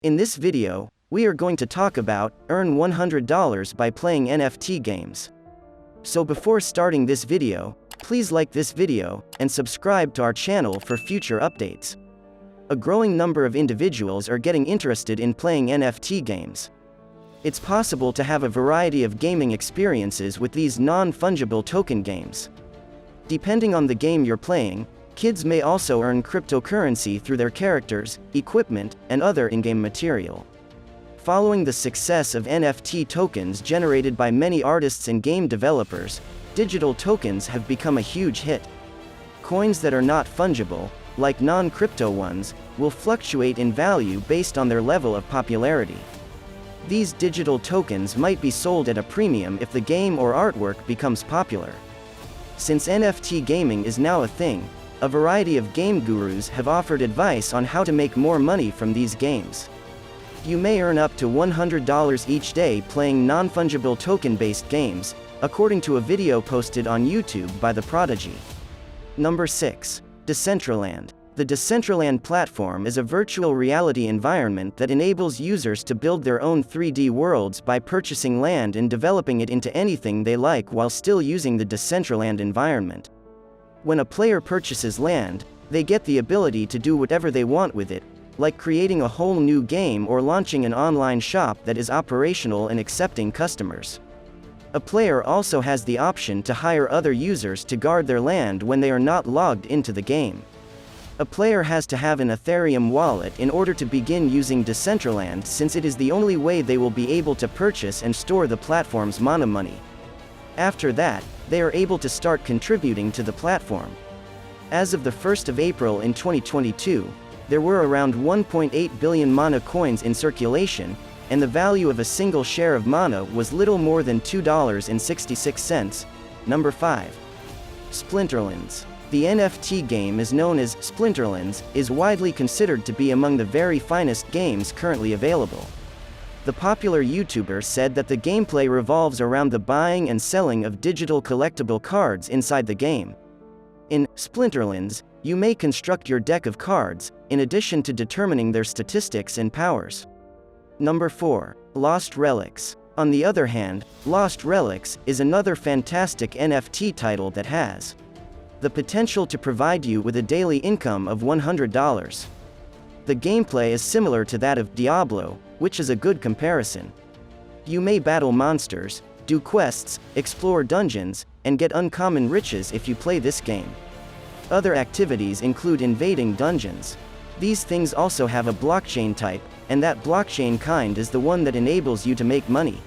In this video, we are going to talk about earn $100 by playing NFT games. So before starting this video, please like this video and subscribe to our channel for future updates. A growing number of individuals are getting interested in playing NFT games. It's possible to have a variety of gaming experiences with these non-fungible token games. Depending on the game you're playing, kids may also earn cryptocurrency through their characters, equipment, and other in-game material. Following the success of NFT tokens generated by many artists and game developers, digital tokens have become a huge hit. Coins that are not fungible, like non-crypto ones, will fluctuate in value based on their level of popularity. These digital tokens might be sold at a premium if the game or artwork becomes popular. Since NFT gaming is now a thing, a variety of game gurus have offered advice on how to make more money from these games. You may earn up to $100 each day playing non-fungible token-based games, according to a video posted on YouTube by The Prodigy. Number 6. Decentraland. The Decentraland platform is a virtual reality environment that enables users to build their own 3D worlds by purchasing land and developing it into anything they like while still using the Decentraland environment. When a player purchases land, they get the ability to do whatever they want with it, like creating a whole new game or launching an online shop that is operational and accepting customers. A player also has the option to hire other users to guard their land when they are not logged into the game. A player has to have an Ethereum wallet in order to begin using Decentraland, since it is the only way they will be able to purchase and store the platform's mana money. After that, they are able to start contributing to the platform. As of the 1st of April in 2022, there were around 1.8 billion mana coins in circulation, and the value of a single share of mana was little more than $2.66. Number 5. Splinterlands. The NFT game is known as Splinterlands, is widely considered to be among the very finest games currently available. The popular YouTuber said that the gameplay revolves around the buying and selling of digital collectible cards inside the game. In Splinterlands, you may construct your deck of cards, in addition to determining their statistics and powers. Number 4. Lost Relics. On the other hand, Lost Relics is another fantastic NFT title that has the potential to provide you with a daily income of $100. The gameplay is similar to that of Diablo, which is a good comparison. You may battle monsters, do quests, explore dungeons, and get uncommon riches if you play this game. Other activities include invading dungeons. These things also have a blockchain type, and that blockchain kind is the one that enables you to make money.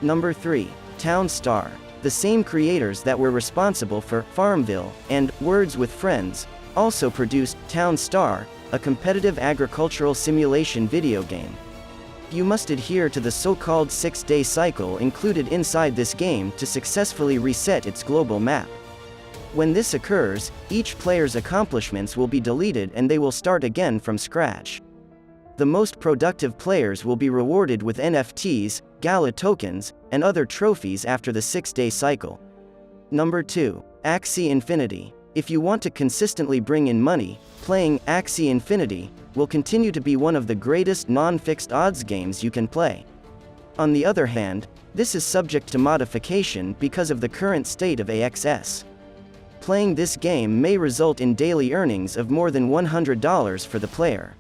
Number 3. Town Star. The same creators that were responsible for Farmville and Words with Friends also produced Town Star, a competitive agricultural simulation video game. You must adhere to the so-called 6-day cycle included inside this game to successfully reset its global map. When this occurs, each player's accomplishments will be deleted and they will start again from scratch. The most productive players will be rewarded with NFTs, Gala tokens, and other trophies after the 6-day cycle. Number 2. Axie Infinity. If you want to consistently bring in money, playing Axie Infinity will continue to be one of the greatest non-fixed odds games you can play. On the other hand, this is subject to modification because of the current state of AXS. Playing this game may result in daily earnings of more than $100 for the player.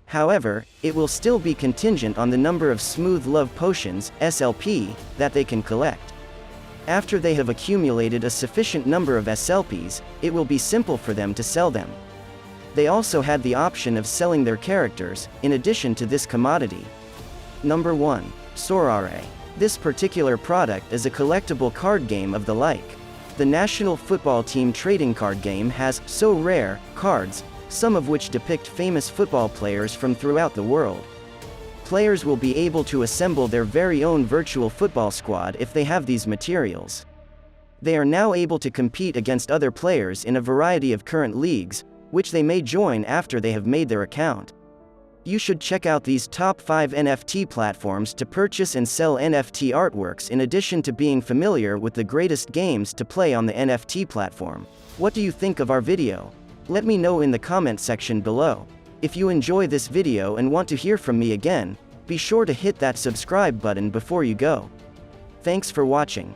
However, it will still be contingent on the number of Smooth Love Potions, SLP, that they can collect. After they have accumulated a sufficient number of SLPs, it will be simple for them to sell them. They also had the option of selling their characters, in addition to this commodity. Number 1. Sorare. This particular product is a collectible card game of the like. The National Football Team trading card game has So Rare cards, some of which depict famous football players from throughout the world. Players will be able to assemble their very own virtual football squad if they have these materials. They are now able to compete against other players in a variety of current leagues, which they may join after they have made their account. You should check out these top 5 NFT platforms to purchase and sell NFT artworks in addition to being familiar with the greatest games to play on the NFT platform. What do you think of our video? Let me know in the comment section below. If you enjoy this video and want to hear from me again, be sure to hit that subscribe button before you go. Thanks for watching.